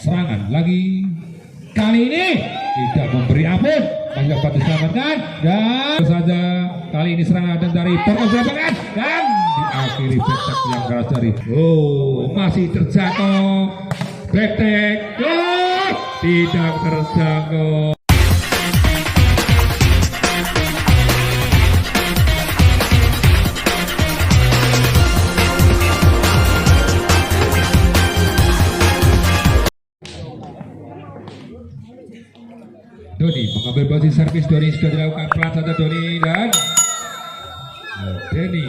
serangan lagi. Kali ini tidak memberi ampun, masih dapat diselamatkan dan saja kali ini serangan dari Porkap Grabagan dan diakhiri backtek yang keras dari masih terjangkau backtek tidak terjangkau. Doni mengambil posisi servis. Doni sudah dilakukan pelan saja Doni dan Denny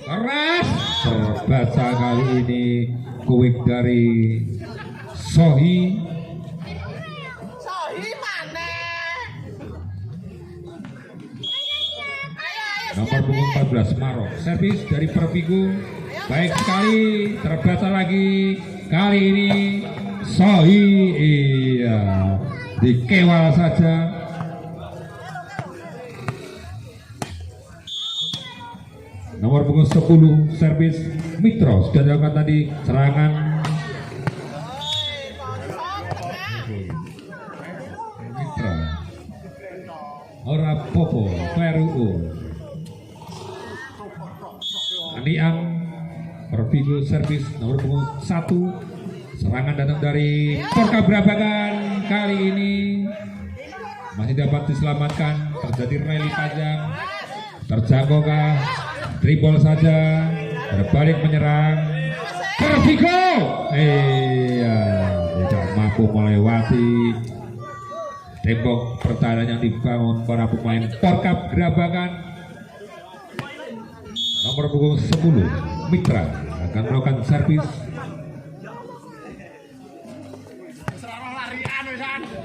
keras terbaca kali ini kuik dari Sohi nomor punggung 14 Marok. Servis dari Pervigo baik sekali, terbaca lagi kali ini Sohi dikewal saja. Nomor punggung 10 servis Mitro sudah dilakukan tadi serangan. Mitra Ora Popo PRU Aniang Pervigo servis nomor punggung 1. Serangan datang dari Porkap Grabagan kali ini masih dapat diselamatkan. Terjadi rally panjang, terjangkau dribble saja, berbalik menyerang Pervigo tidak mampu melewati tembok pertahanan yang dibangun para pemain Porkap Grabagan. Nomor punggung 10 Mitra akan melakukan servis.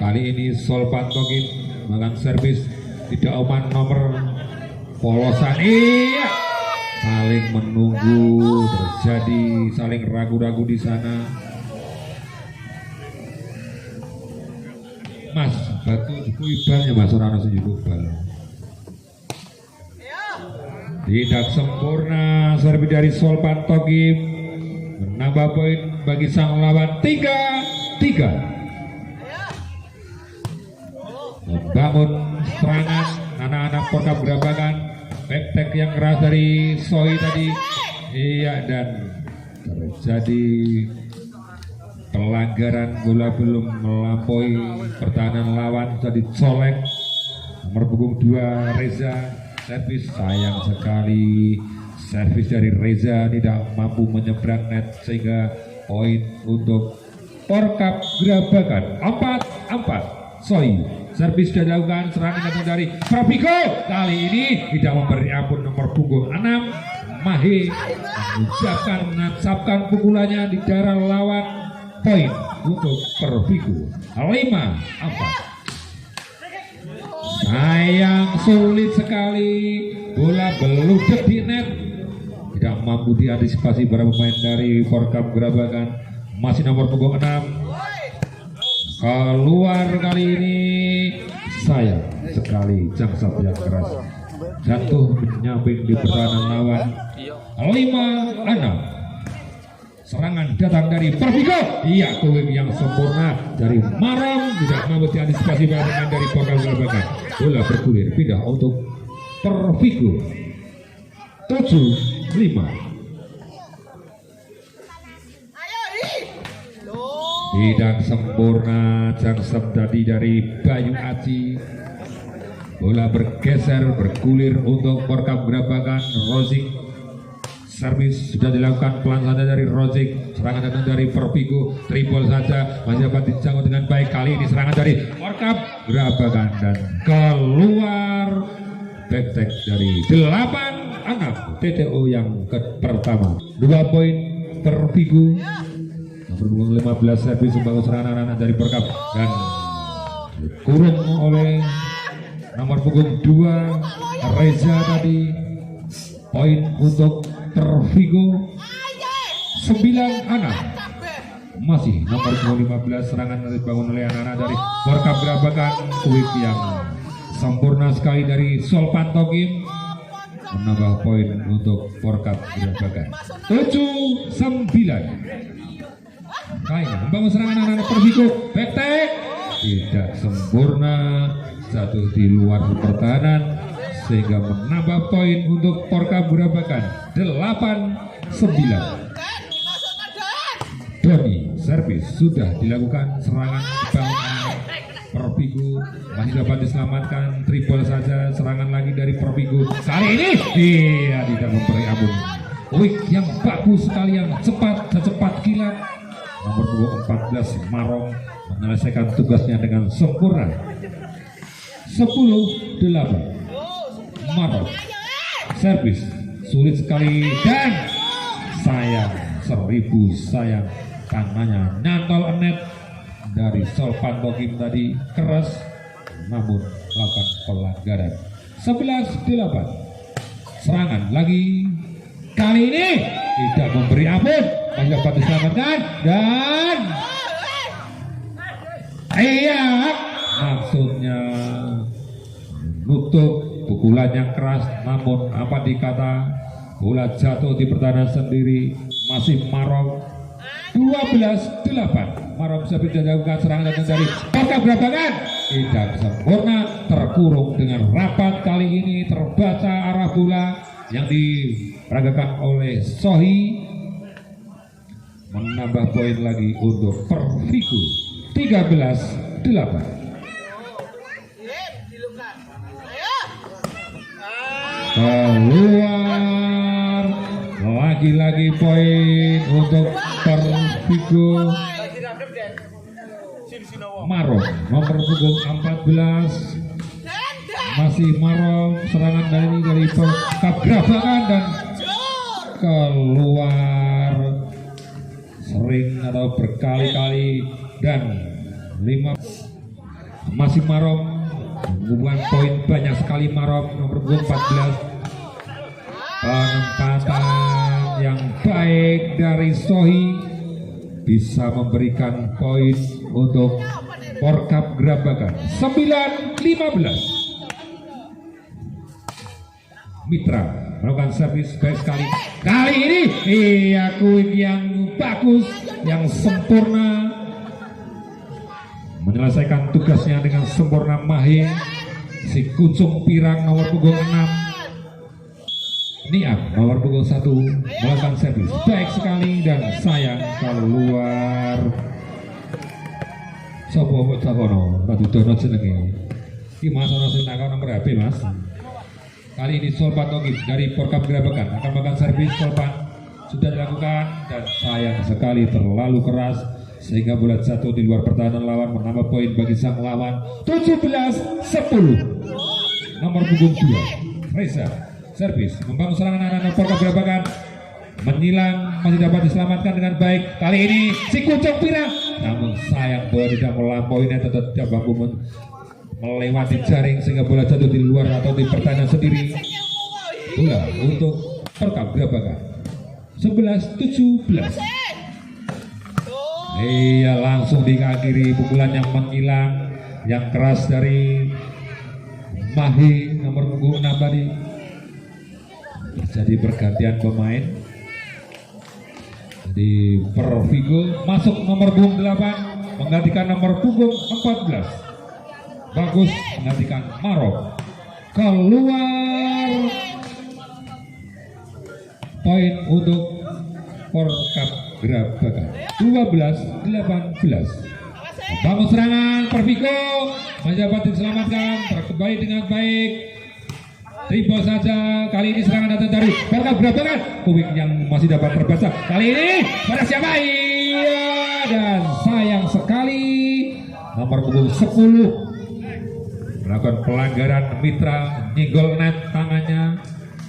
Kali ini Solpan Togin melakukan servis tidak aman nomor polosan. Saling menunggu, terjadi saling ragu-ragu di sana. Mas batu juku ibalnya Mas orang juku ibal. Tidak sempurna servis dari Solpan Togin, menambah poin bagi sang lawan 3-3. Membangun serangan anak-anak Porkap Grabagan. Backtek yang keras dari Sohi tadi dan terjadi pelanggaran bola belum melampaui pertahanan lawan, jadi colek. Nomor punggung 2 Reza servis, sayang sekali servis dari Reza tidak mampu menyeberang net sehingga poin untuk Porkap Grabagan 4-4. Sohi servis sudah dilakukan, serangan datang dari Pervigo kali ini tidak memberi ampun. Nomor punggung 6 Mahe menancapkan pukulannya di darah lawan. Poin untuk Pervigo 5-4. sayang sulit sekali, bola beludak di net, tidak mampu diantisipasi para pemain dari Porkap Grabagan. Masih nomor punggung 6 keluar kali ini, sayang sekali jangsap yang keras jatuh menyamping di pertahanan lawan. 5-6. Serangan datang dari Pervigo, iya kuing yang sempurna dari Maram, tidak mampu diantisipasi para pemain dari Porkap Grabagan. Bola bergulir pindah untuk Pervigo. 7-5. Tidak sempurna jangsep tadi dari Bayu Aji. Bola bergeser bergulir untuk Porkap Grabagan. Rozik servis sudah dilakukan pelan saja dari Rozik. Serangan datang dari Pervigo, triple saja masih dapat dijangkau dengan baik. Kali ini serangan dari Porkap Grabagan dan keluar. Back-tag dari 8-6 TTO yang pertama. 2 poin Pervigo. Nomor 15 servis membangun serangan anak dari Porkap dan dikurung oleh nomor punggung 2 Reza tadi. Poin untuk Pervigo 9-6. Masih nomor punggung 15 serangan dibangun oleh anak-anak dari Porkap Grabagan. Kuik yang sempurna sekali dari Solpan Togim menambah poin untuk Porkap Grabagan. 7-9. Kain membangun serangan anak-anak Pervigo. Backtek tidak sempurna, jatuh di luar pertahanan sehingga menambah poin untuk Porkab Grabagan 8-9. Doni servis sudah dilakukan, serangan bangun Pervigo masih dapat diselamatkan, triple saja, serangan lagi dari Pervigo kali ini dia tidak memberi ampun. Week yang bagus sekali, yang cepat kilat. Nomor 14 Marong menyelesaikan tugasnya dengan sempurna. 10-8 Marong servis sulit sekali dan sayang, 1000 sayang, tangannya nyantol net dari Solpanto Kim tadi keras namun melakukan pelanggaran. 11-8 serangan lagi, kali ini tidak memberi ampun, masih dapat diselamatkan dan maksudnya nutup pukulan yang keras, namun apa dikata bola jatuh di pertahanan sendiri. Masih Marong 12-8 Marong bisa dilakukan serangan datang dari Porkab Grabagan tidak sempurna, terkurung dengan rapat. Kali ini terbaca arah bola yang diperagakan oleh Sohi, menambah poin lagi untuk Pervigo 13-8. Keluar lagi-lagi poin untuk Pervigo. Marong nomor punggung 14 masih Marong, serangan dari Porkab Grabagan dan keluar sering atau berkali-kali dan 5 masih Marong membuat poin banyak sekali. Marong nomor 14, penempatan yang baik dari Sohi bisa memberikan poin untuk Porkab Grabagan 9-15. Mitra melakukan servis baik sekali. Kali ini kuing yang bagus, yang sempurna, menyelesaikan tugasnya dengan sempurna. Mahe si Kucung Pirang nomor punggung 6, Niam nomor punggung 1 melakukan servis baik sekali dan sayang keluar. Sopo Sakono Ratu Dono jenenge iki Mas ono sing nakon nomor HP Mas. Kali ini Solpan Togib dari Porkab Grabagan akan melakukan servis. Solpan sudah dilakukan dan sayang sekali terlalu keras sehingga bola jatuh di luar pertahanan lawan, menambah poin bagi sang lawan 17-10. Nomor punggung 2 Reza servis membangun serangan anak-anak Porkab Grabagan, menyilang, masih dapat diselamatkan dengan baik. Kali ini si Kucung Pirang, namun sayang bola tidak melampauinya, tetap tidak mampu melewati jaring sehingga bola jatuh di luar atau di pertahanan sendiri. Bola untuk Porkab Grabagan 11-17. Langsung diakhiri pukulan yang menghilang, yang keras dari Mahi nomor punggung 6 tadi. Jadi pergantian pemain. Di Pervigo masuk nomor punggung 8 menggantikan nomor punggung 14. Bagus menggantikan Marok. Keluar poin untuk Porkab Grabagan 12-18. Bangun serangan Pervigo masih dapat diselamatkan, terkembali dengan baik. Triple saja, kali ini serangan datang dari Porkab Grabagan. Kuing yang masih dapat terbaca. Kali ini pada siapa? Iya, dan sayang sekali nomor punggung 10 melakukan pelanggaran. Mitra nyenggol net tangannya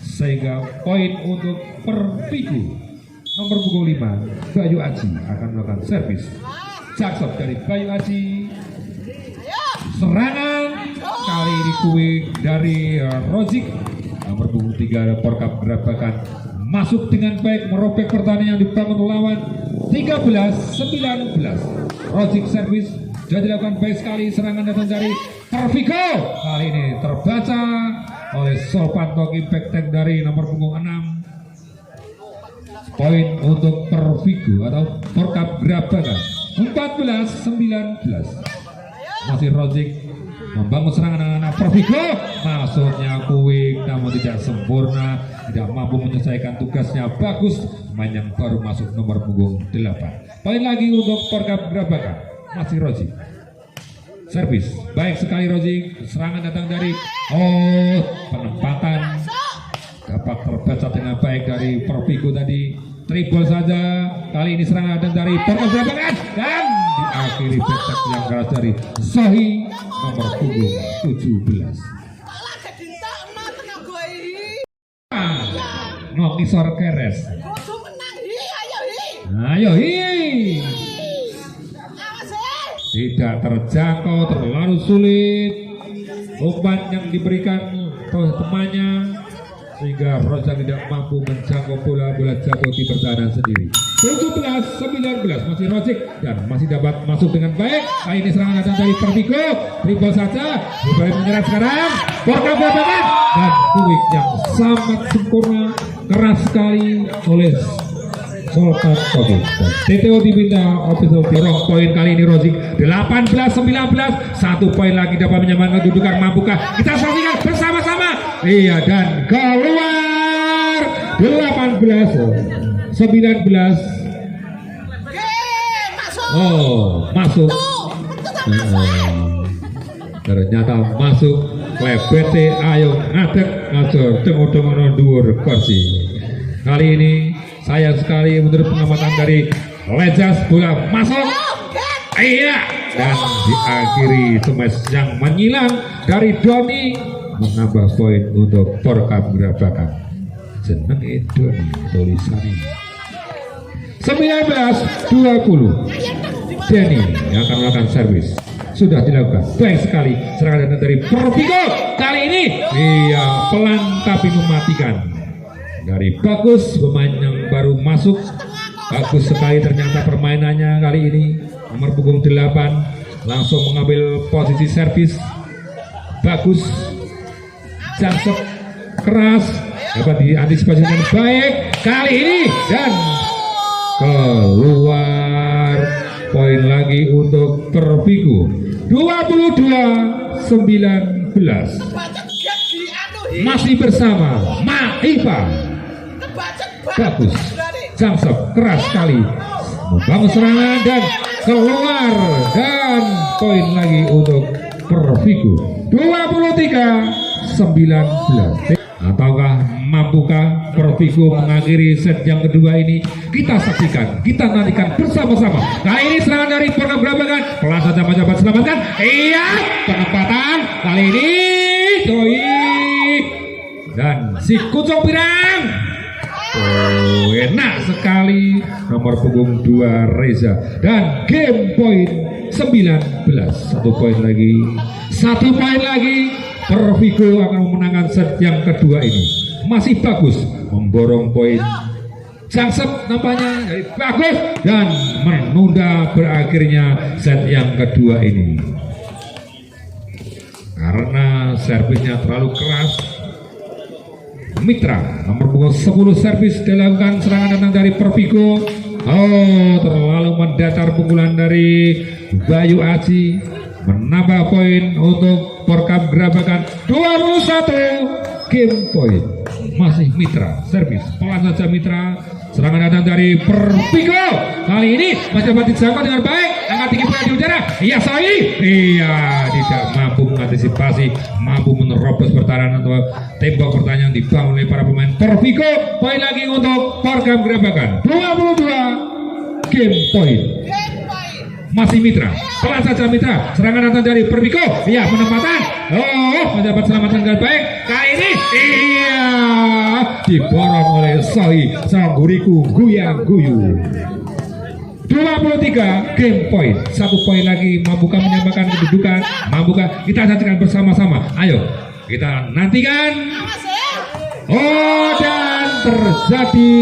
sehingga poin untuk Pervigo. Nomor punggung 5 Bayu Aji akan melakukan servis. Jaksop dari Bayu Aji. Serangan kali ini kuing dari Rozik. Nomor punggung 3 Porkab Grabagan masuk dengan baik, merobek pertahanan yang dibangun lawan 13-19. Rozik servis sudah dilakukan baik sekali. Serangan datang dari Pervigo, kali ini terbaca oleh Solpanto Impact Tank dari nomor punggung 6. poin untuk Pervigo atau Porkap Grabagan 14-19. Masih Rozik membangun serangan anak Pervigo, maksudnya kuing namun tidak sempurna, tidak mampu menyelesaikan tugasnya. Bagus, pemain yang baru masuk nomor punggung 8. Poin lagi untuk Porkap Grabagan, masih Rozik. Servis baik sekali Rozik, serangan datang dari penempatan dapat terbaca dengan baik dari Pervigo tadi. Triple saja, kali ini serangan datang dari Porkap Grabagan dan diakhiri petak yang keras dari Sohi nomor punggung 17. Ngisor keres. Ayo tidak terjangkau, terlalu sulit umpan yang diberikan temannya sehingga Rosa tidak mampu menjangkau bola jatuh di pertahanan sendiri. 17-19 masih Rozik dan masih dapat masuk dengan baik. Kali ini serangan datang dari Pervigo, triple saja, mulai menyerang sekarang Porkap Grabagan dan kuik yang sangat sempurna, keras sekali oleh Sultan Kogi. Dan TTO diminta official dorong poin kali ini Rozik 18-19, 1 poin lagi dapat menyamakan kedudukan. Mampukah kita saksikan bersama-sama? Iya, dan keluar 18-19. Masuk. Ternyata masuk. Lebete ayo ngadek ngajor tengok-tengok dhuwur kursi. Kali ini sayang sekali menurut pengamatan dari Lejas, bola masuk. Iya, dan diakhiri smash yang menyilang dari Doni menambah poin untuk Porkap Grabagan. Seneng itu nih tulisannya. 19-20. Denny yang akan melakukan servis. Sudah dilakukan baik sekali serangan datang dari Pervigo. Kali ini iya pelan tapi mematikan. Dari Bagus, pemain yang baru masuk. Bagus sekali ternyata permainannya kali ini. Nomor punggung 8 langsung mengambil posisi servis. Bagus, jangkep keras, dapat diantisipasi dengan baik kali ini dan keluar. Poin lagi untuk Pervigo 22-19. Masih bersama Maipa. Bagus, jangkep keras sekali, membangun serangan dan keluar dan poin lagi untuk Pervigo 23-19. Ataukah mampukah Pervigo mengakhiri set yang kedua ini? Kita saksikan, kita nantikan bersama-sama. Kali ini serangan dari Porkap Grabagan, pelan saja menjabat selamatkan. Iya, penempatan kali ini Joy dan si Kucong Pirang. Enak sekali nomor punggung 2 Reza dan game point 19. 1 poin lagi. Pervigo akan memenangkan set yang kedua ini. Masih Bagus memborong poin. Jangsep nampaknya dari Bagus dan menunda berakhirnya set yang kedua ini karena servisnya terlalu keras. Mitra nomor punggung 10 servis dilakukan, serangan datang dari Pervigo. Terlalu mendatar pukulan dari Bayu Aji, menambah poin untuk Porkap Grabagan 21 game point. Masih Mitra servis, pelan saja Mitra. Serangan datang dari Pervigo. Kali ini masih dapat dijangkau dengan baik. Angkat tinggi bola di udara. Iya Soi. Iya, tidak mampu mengantisipasi, mampu menerobos pertahanan atau tembok pertahanan yang dibangun oleh para pemain Pervigo. Poin lagi untuk Porkap Grabagan 22 game point. Masih Mitra, pelan saja Mitra. Serangan datang dari Pervigo. Iya, penempatan. Mendapat selamatan dengan baik. Kali ini iya diborong oleh Soi. Sang guriku guyang guyu. 23 game point. 1 poin lagi. Mampukah menyamakan kedudukan? Mampukah? Kita saksikan bersama-sama. Ayo kita nantikan. Dan terjadi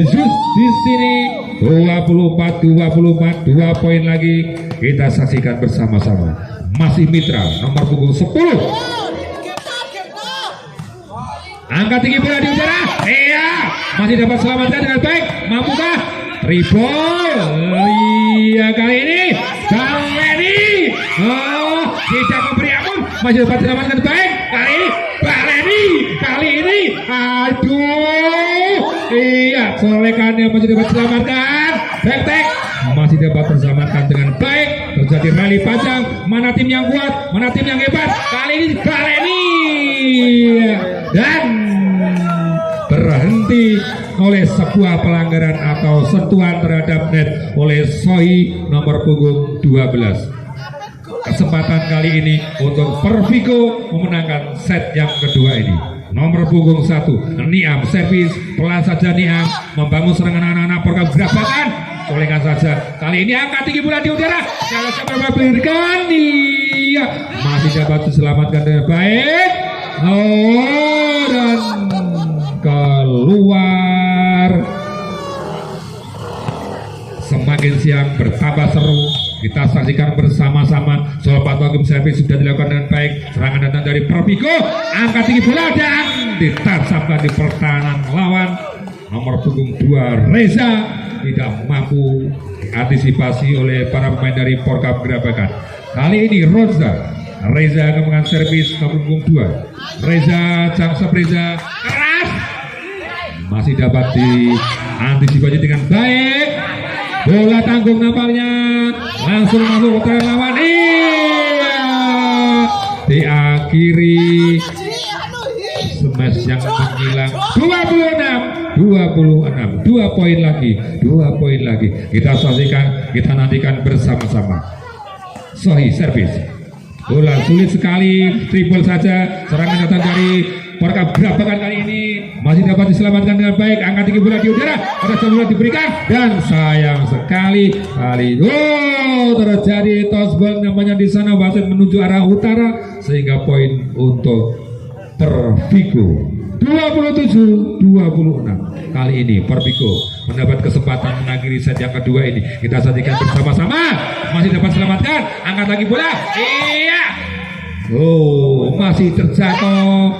just di sini 24-24, 2 poin lagi. Kita saksikan bersama-sama. Masih Mitra nomor punggung 10. Angkat tinggi bola di udara. Iya, masih dapat selamatkan dengan baik. Mampukah? Triple. Iya kali ini Baleni. Oh, tidak memberi ampun. Masih dapat selamatkan baik. Kali ini Baleni. Kali ini aduh. Iya, solekannya masih dapat selamatkan. Back masih dapat terselamatkan dengan baik. Terjadi rally panjang. Mana tim yang kuat? Mana tim yang hebat? Kali ini Baleni. Dan berhenti oleh sebuah pelanggaran atau sentuhan terhadap net oleh Sohi nomor punggung 12. Kesempatan kali ini untuk Pervico memenangkan set yang kedua ini. Nomor punggung 1 Niam servis, pelan saja Niam membangun serangan anak-anak program gerabakan. Colengkan saja. Kali ini angkat tinggi bola di udara. Jangan sampai berikan. Iya, masih dapat diselamatkan dengan baik. Oh, dan keluar. Semakin siang bertambah seru. Kita saksikan bersama-sama. Soal patogum servis sudah dilakukan dengan baik. Serangan datang dari Pervico. Angkat tinggi bola dan ditancapkan di pertahanan lawan. Nomor punggung 2 Reza tidak mampu diantisipasi oleh para pemain dari Porkap Gerabakan. Kali ini Reza akan mengambil servis nomor punggung 2. Reza, Jangsep Reza keras. Masih dapat diantisipasi dengan baik. Bola tanggung nampaknya langsung masuk ke lawan. Iya, diakhiri smash yang menghilang. 26 2 poin lagi. Kita saksikan, kita nantikan bersama-sama. Sohi servis, bola sulit sekali, triple saja. Serangan datang dari Porkap Gerabakan kali ini masih dapat diselamatkan dengan baik. Angkat tinggi bola di udara, ada bola diberikan dan sayang sekali kali terjadi toss ball namanya di sana, wasit menuju arah utara sehingga poin untuk Pervico 27-26. Kali ini Pervico mendapat kesempatan mengakhiri set yang kedua ini. Kita saksikan bersama-sama. Masih dapat selamatkan. Angkat lagi bola. Iya. Oh, masih terjangkau.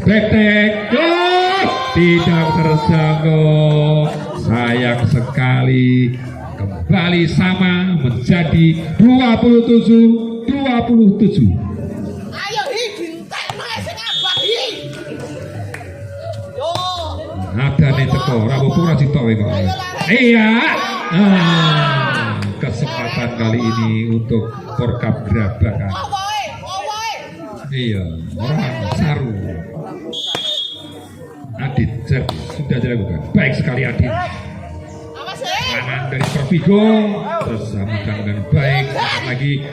Back-tek. Oh, tidak terjangkau. Sayang sekali. Kembali sama menjadi 27-27. Ada nih teko, Rabu pura sitok kok. Iya. Kesempatan kali ini untuk Porkap Gerabakan. Iya, orang Saru. Adit sudah dilakukan. Baik sekali Adit. Serangan dari Pervico tersambungkan dengan baik. Lagi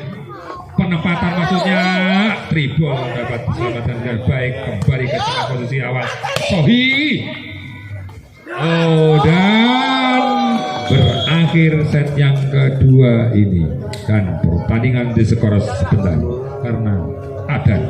penempatan maksudnya triple dapat diselamatkan dengan baik. Kembali ke tengah posisi awal. Sohi. Oh, dan berakhir set yang kedua ini dan pertandingan diskor sebentar karena ada